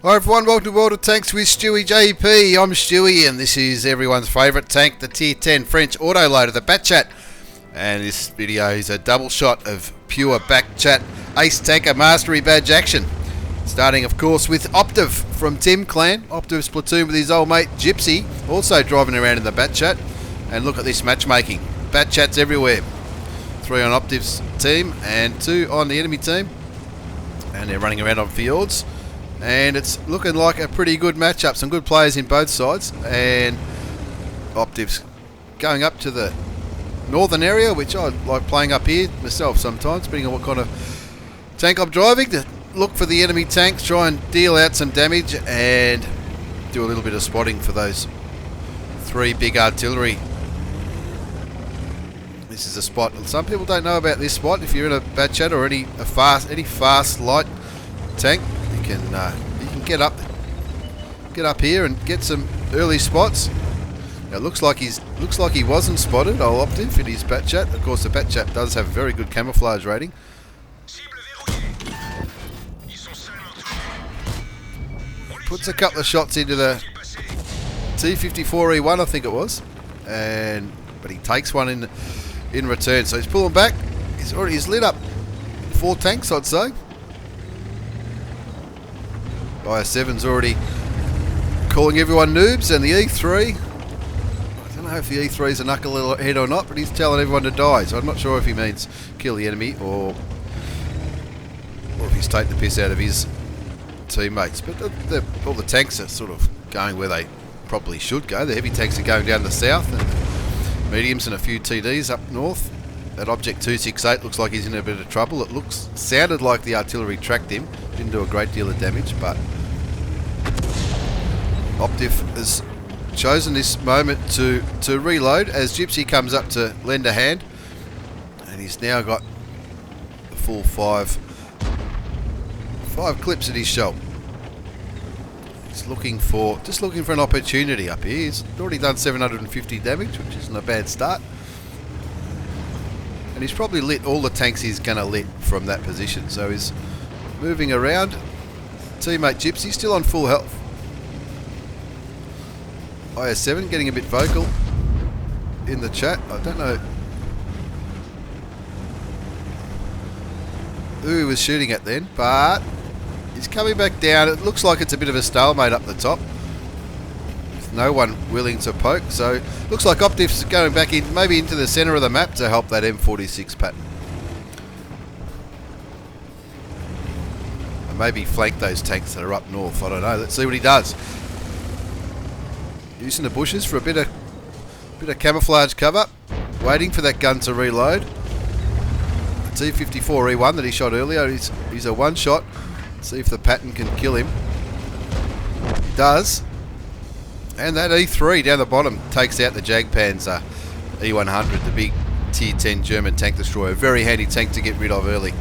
Hi everyone, welcome to World of Tanks with stewiejp. I'm Stewie and this is everyone's favourite tank, the Tier 10 French autoloader, the Batchat. And this video is a double shot of pure Batchat Ace Tanker Mastery Badge action. Starting of course with Optiv from Tim Clan. Optiv's platoon with his old mate Gypsy, also driving around in the Batchat. And look at this matchmaking. Batchats everywhere. 3 on Optiv's team and 2 on the enemy team. And they're running around on fields. And it's looking like a pretty good matchup. Some good players in both sides. And Optiv's going up to the northern area, which I like playing up here myself sometimes, depending on what kind of tank I'm driving, to look for the enemy tanks, try and deal out some damage and do a little bit of spotting for those 3 big artillery. This is a spot. Some people don't know about this spot. If you're in a Batchat or any fast light tank, you can get up here and get some early spots. Now, it looks like he wasn't spotted. I'll Optiv in his Batchat. Of course, the Batchat does have a very good camouflage rating. Puts a couple of shots into the T54E1, I think it was, but he takes one in return. So he's pulling back. He's lit up 4 tanks, I'd say. IS7's already calling everyone noobs, and the E3, I don't know if the E3's a knucklehead or not, but he's telling everyone to die, so I'm not sure if he means kill the enemy or if he's taking the piss out of his teammates. But all the tanks are sort of going where they probably should go. The heavy tanks are going down the south, and mediums and a few TDs up north. That Object 268 looks like he's in a bit of trouble. It sounded like the artillery tracked him. Didn't do a great deal of damage, but Optiv has chosen this moment to reload as Gypsy comes up to lend a hand, and he's now got the full 5 clips at his shoulder. He's just looking for an opportunity up here. He's already done 750 damage, which isn't a bad start. And he's probably lit all the tanks he's going to lit from that position. So he's moving around. Teammate Gypsy still on full health. IS7 getting a bit vocal in the chat. I don't know who he was shooting at then, but he's coming back down. It looks like it's a bit of a stalemate up the top, with no one willing to poke. So looks like Optiv's going back in, maybe into the centre of the map to help that M46 pattern. And maybe flank those tanks that are up north. I don't know. Let's see what he does. Using the bushes for a bit of camouflage cover, waiting for that gun to reload. The T54E1 that he shot earlier, he's a one shot. See if the pattern can kill him. He does. And that E3 down the bottom takes out the Jag Panzer E100, the big Tier 10 German tank destroyer. Very handy tank to get rid of early.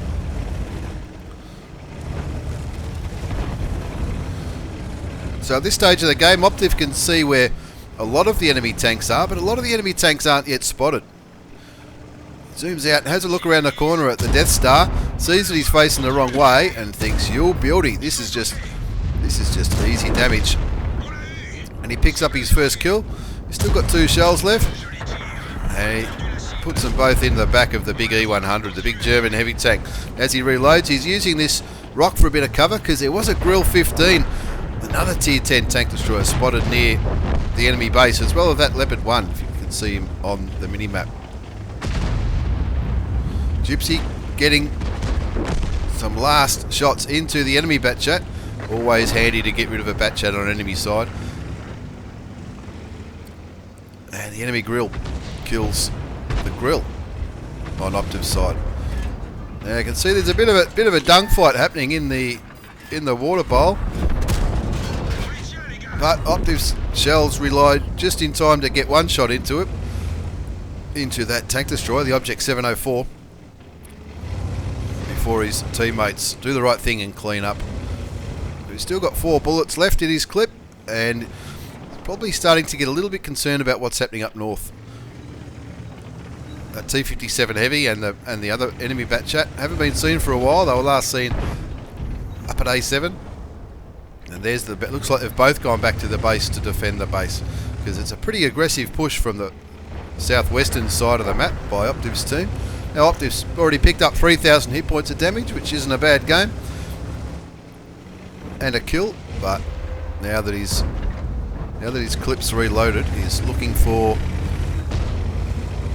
So at this stage of the game, Optiv can see where a lot of the enemy tanks are, but a lot of the enemy tanks aren't yet spotted. Zooms out, has a look around the corner at the Death Star, sees that he's facing the wrong way, and thinks, "You beauty, this is just easy damage." And he picks up his first kill. He's still got 2 shells left. And he puts them both in the back of the big E100, the big German heavy tank. As he reloads, he's using this rock for a bit of cover, because there was a Grill 15, another Tier 10 tank destroyer, spotted near the enemy base, as well as that Leopard 1, if you can see him on the mini-map. Gypsy getting some last shots into the enemy Batchat. Always handy to get rid of a Batchat on an enemy side. And the enemy Grill kills the Grill on Optiv's side. Now you can see there's a bit of a dung fight happening in the water bowl. But Optiv's shells reload just in time to get one shot into it. Into that tank destroyer, the Object 704. Before his teammates do the right thing and clean up. He's still got 4 bullets left in his clip, and probably starting to get a little bit concerned about what's happening up north. That T57 Heavy and the other enemy Batchat haven't been seen for a while. They were last seen up at A7. And there's the... looks like they've both gone back to the base to defend the base, because it's a pretty aggressive push from the southwestern side of the map by Optiv's team. Now Optiv's already picked up 3,000 hit points of damage, which isn't a bad game, and a kill. But now that his clip's reloaded, he's looking for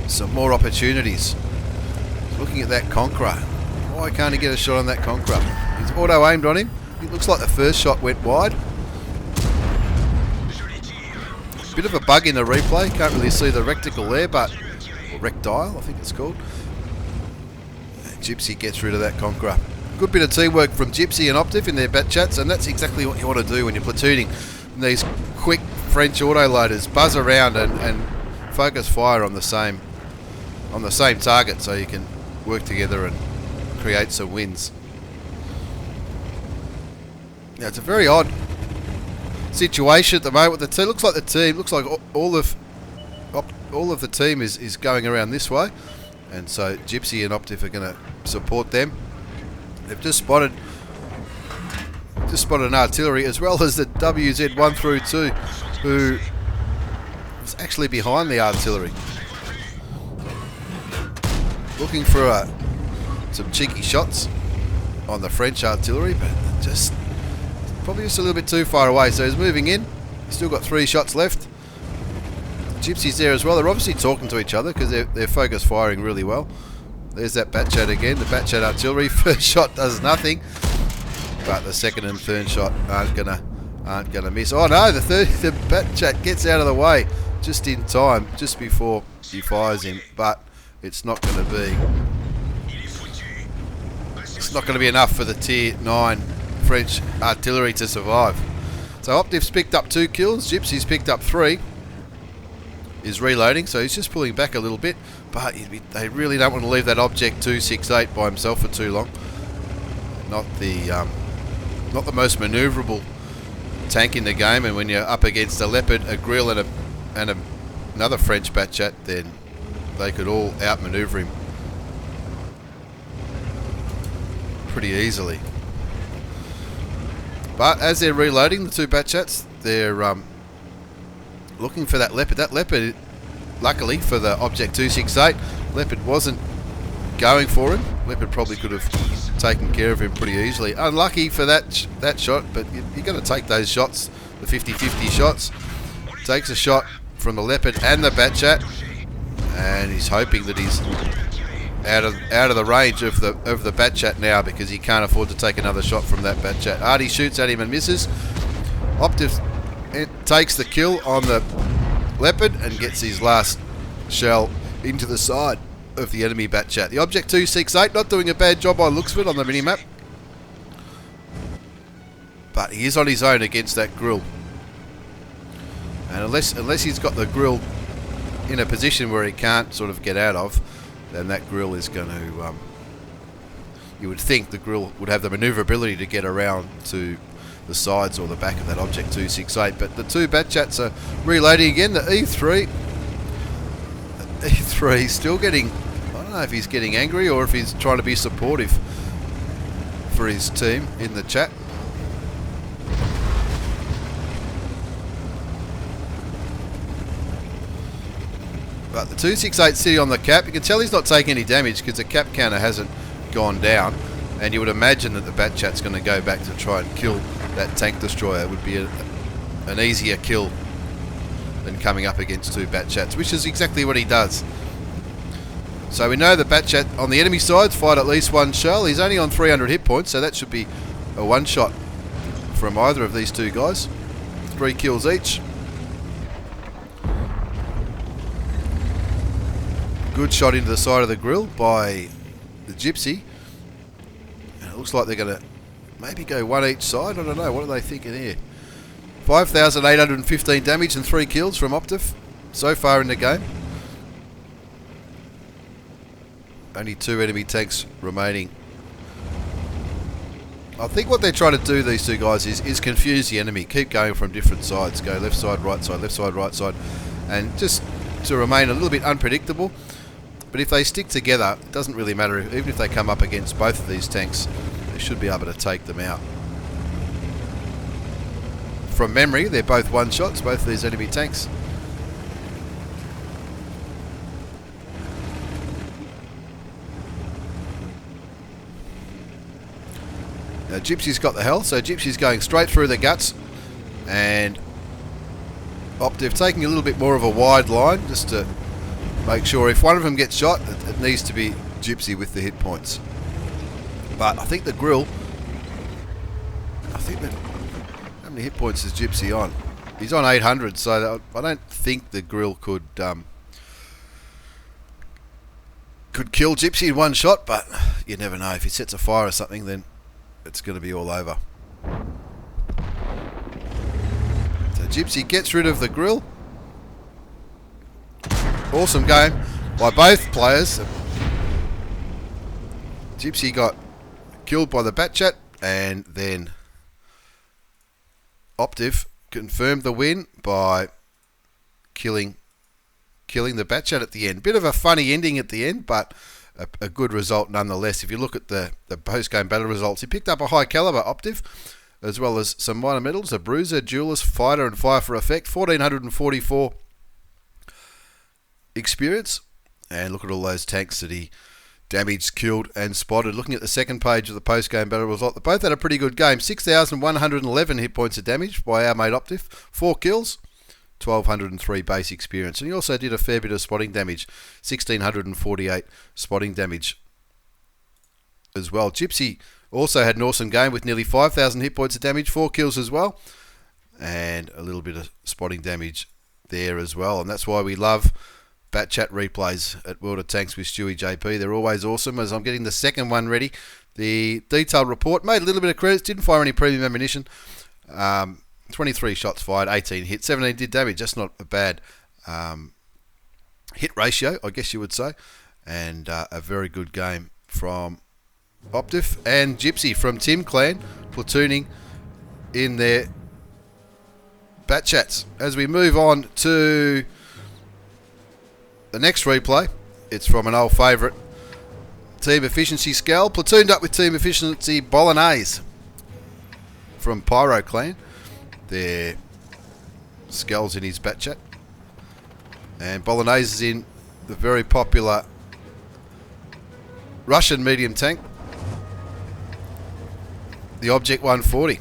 some more opportunities. He's looking at that Conqueror. Why can't he get a shot on that Conqueror? He's auto aimed on him. It looks like the first shot went wide. Bit of a bug in the replay. Can't really see the reticle there, but... or rectile, I think it's called. And Gypsy gets rid of that Conqueror. Good bit of teamwork from Gypsy and Optiv in their Batchats, and that's exactly what you want to do when you're platooning. And these quick French autoloaders buzz around and focus fire on the same target, so you can work together and create some wins. Now it's a very odd situation at the moment. The team looks like all of the team is going around this way, and so Gypsy and Optiv are going to support them. They've just spotted an artillery, as well as the WZ1 through 2, who is actually behind the artillery, looking for some cheeky shots on the French artillery, but probably just a little bit too far away. So he's moving in. Still got 3 shots left. Gypsy's there as well. They're obviously talking to each other because they're focus firing really well. There's that Batchat again. The Batchat artillery. First shot does nothing, but the second and third shot aren't gonna miss. Oh no! The Batchat gets out of the way just in time, just before he fires him. But it's not going to be. It's not going to be enough for the Tier 9 French artillery to survive. So Optiv's picked up 2 kills. Gypsy's picked up 3. Is reloading, so he's just pulling back a little bit, but they really don't want to leave that Object 268 by himself for too long. Not the most manoeuvrable tank in the game, and when you're up against a Leopard, a Grill, and another French Batchat, then they could all outmaneuver him pretty easily. But as they're reloading, the 2 Batchats, they're looking for that Leopard. That Leopard, luckily for the Object 268, Leopard wasn't going for him. Leopard probably could have taken care of him pretty easily. Unlucky for that shot, but you're going to take those shots, the 50-50 shots. Takes a shot from the Leopard and the Batchat, and he's hoping that he's out of the range of the Batchat now, because he can't afford to take another shot from that Batchat. Artie shoots at him and misses. Optiv takes the kill on the Leopard and gets his last shell into the side of the enemy Batchat. The Object 268 not doing a bad job by looks of it on the minimap, but he is on his own against that Grill. And unless he's got the Grill in a position where he can't sort of get out of, then that Grill is going to... you would think the Grill would have the manoeuvrability to get around to the sides or the back of that Object 268. But the 2 Batchats are reloading again. The E3 still getting... I don't know if he's getting angry or if he's trying to be supportive for his team in the chat. But the 268 sitting on the cap, you can tell he's not taking any damage because the cap counter hasn't gone down, and you would imagine that the Batchat's going to go back to try and kill that tank destroyer. It would be an easier kill than coming up against 2 Batchats, which is exactly what he does. So we know the Batchat on the enemy side's fired at least 1 shell. He's only on 300 hit points, so that should be a 1 shot from either of these 2 guys. 3 kills each. Good shot into the side of the Grill by the Gypsy. And it looks like they're going to maybe go 1 each side. I don't know. What are they thinking here? 5,815 damage and 3 kills from Optiv so far in the game. Only 2 enemy tanks remaining. I think what they're trying to do, these 2 guys, is confuse the enemy. Keep going from different sides. Go left side, right side, left side, right side. And just to remain a little bit unpredictable. But if they stick together, it doesn't really matter. Even if they come up against both of these tanks, they should be able to take them out. from memory, they're both one-shots, both of these enemy tanks. Now Gypsy's got the health, so Gypsy's going straight through the guts, and Optiv taking a little bit more of a wide line just to make sure if one of them gets shot, it needs to be Gypsy with the hit points. But I think the grill, how many hit points is Gypsy on? He's on 800, so I don't think the grill could kill Gypsy in one shot, but you never know. If he sets a fire or something, then it's going to be all over. So Gypsy gets rid of the grill. Awesome game by both players. Gypsy got killed by the Batchat, and then Optiv confirmed the win by killing the Batchat at the end. Bit of a funny ending at the end, but a good result nonetheless. If you look at the post-game battle results, he picked up a high caliber Optiv, as well as some minor medals, a bruiser, duelist, fighter, and fire for effect. 1444 experience, and look at all those tanks that he damaged, killed, and spotted. Looking at the second page of the post-game battle result, they both had a pretty good game. 6,111 hit points of damage by our mate Optiv, 4 kills, 1,203 base experience, and he also did a fair bit of spotting damage, 1,648 spotting damage as well. Gypsy also had an awesome game with nearly 5,000 hit points of damage, 4 kills as well, and a little bit of spotting damage there as well. And that's why we love Batchat replays at World of Tanks with stewiejp. They're always awesome. As I'm getting the second one ready, the detailed report made a little bit of credits, didn't fire any premium ammunition. 23 shots fired, 18 hit, 17 did damage. That's not a bad hit ratio, I guess you would say. And a very good game from Optiv and Gypsy from Tim Clan, platooning in their Batchats. As we move on to the next replay, it's from an old favourite, Team Efficiency Skell, platooned up with Team Efficiency Bolognese from Pyro Clan. Their Skell's in his Batchat, and Bolognese is in the very popular Russian medium tank, the Object 140.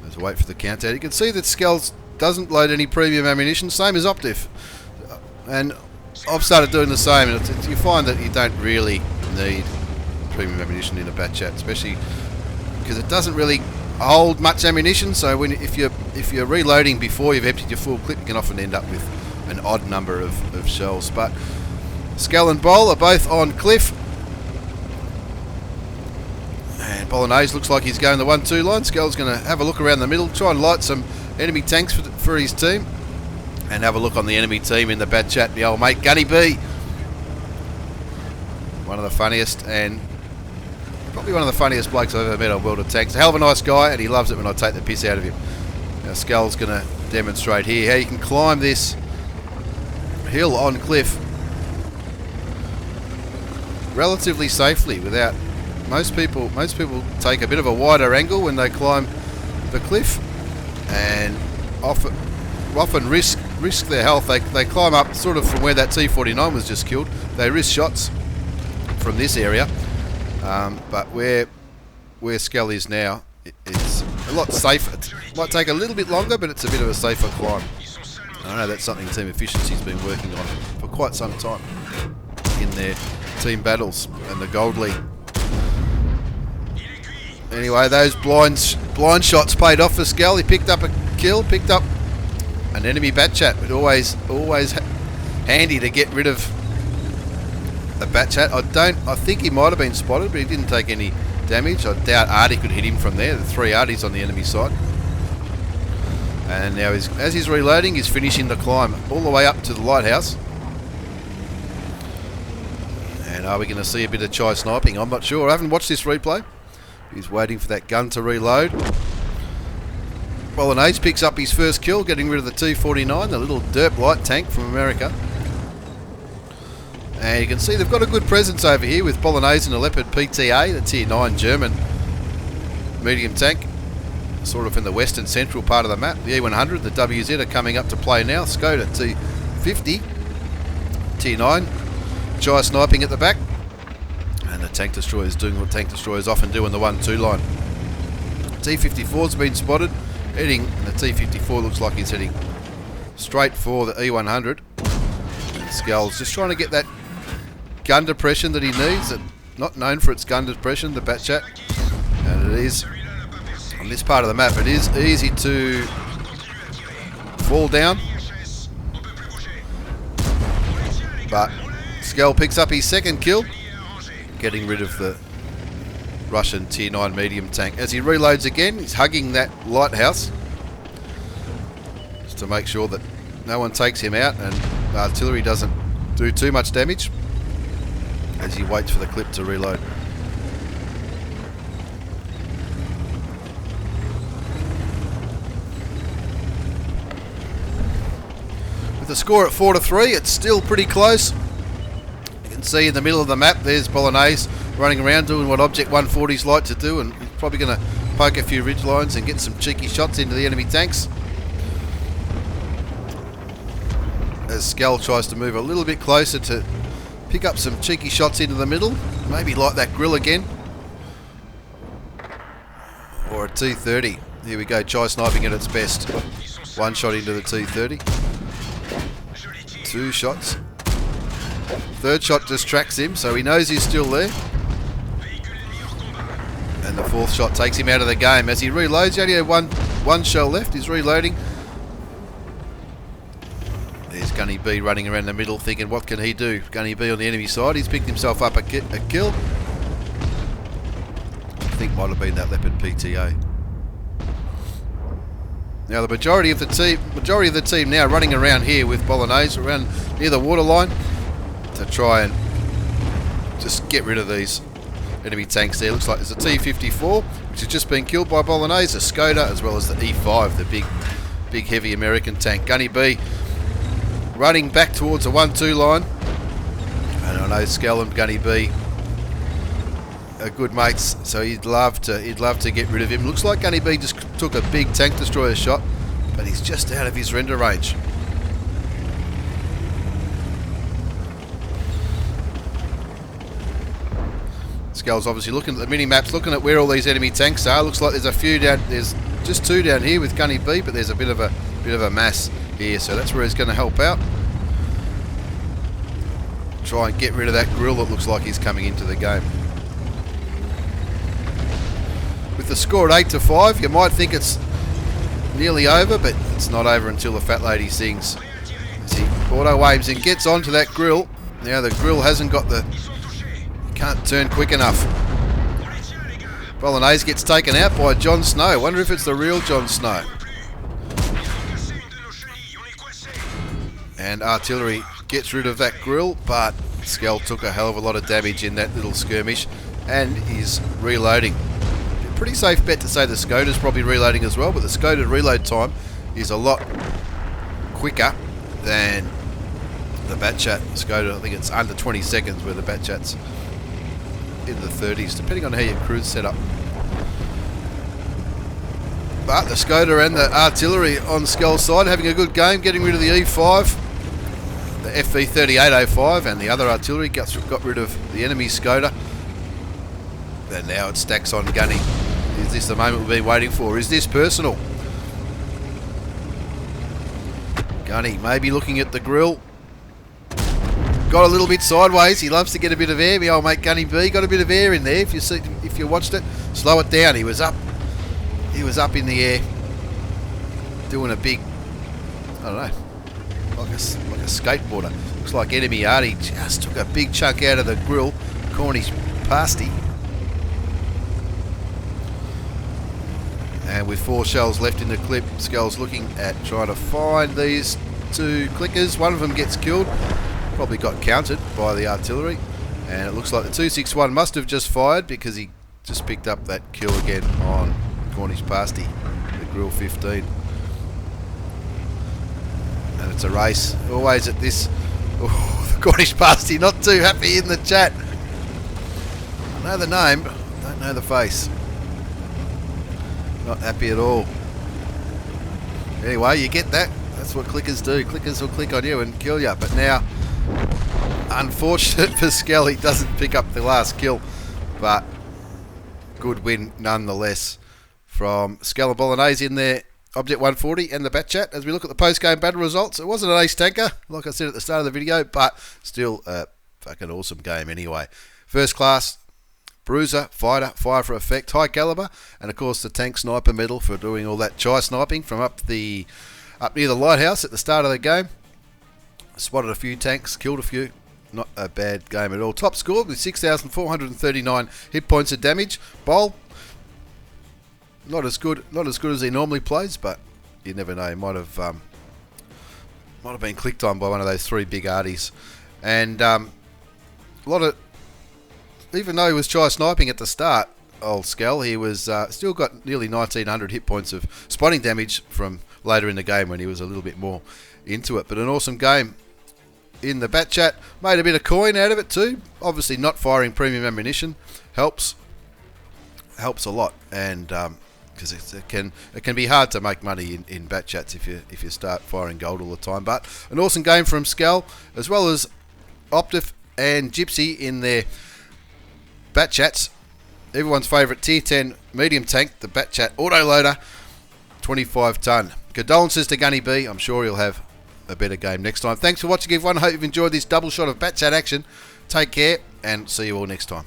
Let's wait for the countdown. You can see that Skell doesn't load any premium ammunition, same as Optiv, and I've started doing the same. And you find that you don't really need premium ammunition in a Batchat, especially because it doesn't really hold much ammunition. So if you're reloading before you've emptied your full clip, you can often end up with an odd number of shells. But Skell and Bol are both on cliff, and Bolognese looks like he's going the 1-2 line. Skell's going to have a look around the middle, try and light some enemy tanks for his team, and have a look on the enemy team in the Batchat. The old mate Gunny B, one of the funniest, and probably one of the funniest blokes I've ever met on World of Tanks. A hell of a nice guy, and he loves it when I take the piss out of him. Now Skell's going to demonstrate here how you can climb this hill on cliff relatively safely without. Most people take a bit of a wider angle when they climb the cliff, and often risk their health. They climb up sort of from where that T-49 was just killed. They risk shots from this area, but where Skell is now, it's a lot safer. It might take a little bit longer, but it's a bit of a safer climb. I know that's something Team Efficiency's been working on for quite some time in their team battles and the Gold League. Anyway, those blind shots paid off for Skell. He picked up a kill, picked up an enemy Batchat, but always handy to get rid of a Batchat. I think he might have been spotted, but he didn't take any damage. I doubt Artie could hit him from there. The 3 Arties on the enemy side. And now as he's reloading, he's finishing the climb all the way up to the lighthouse. And are we going to see a bit of chai sniping? I'm not sure. I haven't watched this replay. He's waiting for that gun to reload. Bolognese picks up his first kill, getting rid of the T-49, the little derp light tank from America. And you can see they've got a good presence over here with Bolognese and a Leopard PTA, the Tier 9 German medium tank. sort of in the western central part of the map. The E100, the WZ are coming up to play now. Skoda T50, T9, Jai sniping at the back, and the tank destroyers doing what tank destroyers often do in the 1-2 line. T54's been spotted, heading, the T54 looks like he's heading straight for the E100. Skell's just trying to get that gun depression that he needs, and not known for its gun depression, the Batchat. And it is, on this part of the map, it is easy to fall down. But Skell picks up his second kill, getting rid of the Russian Tier 9 medium tank. As he reloads again, he's hugging that lighthouse just to make sure that no one takes him out and the artillery doesn't do too much damage as he waits for the clip to reload. With the score at 4-3, it's still pretty close. You can see in the middle of the map, there's Bolognese running around doing what Object 140s like to do, and he's probably going to poke a few ridge lines and get some cheeky shots into the enemy tanks. As Skell tries to move a little bit closer to pick up some cheeky shots into the middle, maybe like that grill again. Or a T30. Here we go, Jai sniping at its best. One shot into the T30. Two shots. Third shot distracts him, so he knows he's still there. And the fourth shot takes him out of the game. As he reloads, he only had one shell left. He's reloading. There's Gunny B running around the middle thinking, what can he do? Gunny B on the enemy side. He's picked himself up a kill. I think might have been that Leopard PTA. Now the majority of the team now running around here with Bolognese around near the waterline to try and just get rid of these enemy tanks there. Looks like there's a T54 which has just been killed by Bolognese, a Skoda, as well as the E5, the big heavy American tank. Gunny B running back towards the 1-2 line, and I know Skell and Gunny B are good mates, so he'd love to get rid of him. Looks like Gunny B just took a big tank destroyer shot, but he's just out of his render range. Skell's obviously looking at the mini maps, looking at where all these enemy tanks are. Looks like there's a few down. There's just two down here with Gunny B, but there's a bit of a mass here, so that's where he's going to help out. Try and get rid of that grill that looks like he's coming into the game. With the score at 8-5, you might think it's nearly over, but it's not over until the fat lady sings. As he auto aims and gets onto that grill. Now the grill hasn't got the... can't turn quick enough. Bolognese gets taken out by Jon Snow. Wonder if it's the real Jon Snow. And artillery gets rid of that grill, but Skell took a hell of a lot of damage in that little skirmish and is reloading. Pretty safe bet to say the Skoda's probably reloading as well, but the Skoda reload time is a lot quicker than the Batchat. Skoda, I think it's under 20 seconds, where the Batchat's in the 30s, depending on how your crew's set up. But the Skoda and the artillery on Skell's side having a good game, getting rid of the E5, the FV3805, and the other artillery got rid of the enemy Skoda. And now it stacks on Gunny. Is this the moment we've been waiting for? Is this personal? Gunny maybe looking at the grill. Got a little bit sideways. He loves to get a bit of air. My old mate Gunny B got a bit of air in there. If you watched it, slow it down. He was up in the air, doing a big, I don't know, like a skateboarder. Looks like enemy Artie just took a big chunk out of the grill. Cornish pasty. And with 4 shells left in the clip, Skell's looking at trying to find these two clickers. One of them gets killed, probably got counted by the artillery, and it looks like the 261 must have just fired because he just picked up that kill again on Cornish pasty, the grill 15. And it's a race, always at this. Oh, the Cornish pasty not too happy in the chat. I know the name, but I don't know the face. Not happy at all. Anyway, you get that. That's what clickers do. Clickers will click on you and kill you. But now, unfortunate for Skell, he doesn't pick up the last kill. But good win nonetheless from Skell and Bolognese in there. Optiv 140 and the Batchat. As we look at the post-game battle results, it wasn't an ace tanker, like I said at the start of the video, but still a fucking awesome game anyway. First class, bruiser, fighter, fire for effect, high caliber, and of course the tank sniper medal for doing all that chai sniping from up near the lighthouse at the start of the game. Spotted a few tanks, killed a few. Not a bad game at all. Top score with 6,439 hit points of damage. Bowl, not as good as he normally plays, but you never know. He might have been clicked on by one of those three big arties. And a lot of, even though he was chai sniping at the start, old Skell, he was still got nearly 1,900 hit points of spotting damage from later in the game when he was a little bit more into it. But an awesome game in the Batchat. Made a bit of coin out of it too. Obviously not firing premium ammunition helps a lot, and because it can be hard to make money in Batchats if you start firing gold all the time. But an awesome game from Skell, as well as Optiv and Gypsy in their Batchats. Everyone's favourite tier 10 medium tank, the Batchat autoloader, 25 tonne. Condolences to Gunny B. I'm sure he'll have a better game next time. Thanks for watching, everyone. Hope you've enjoyed this double shot of Batchat action. Take care, and see you all next time.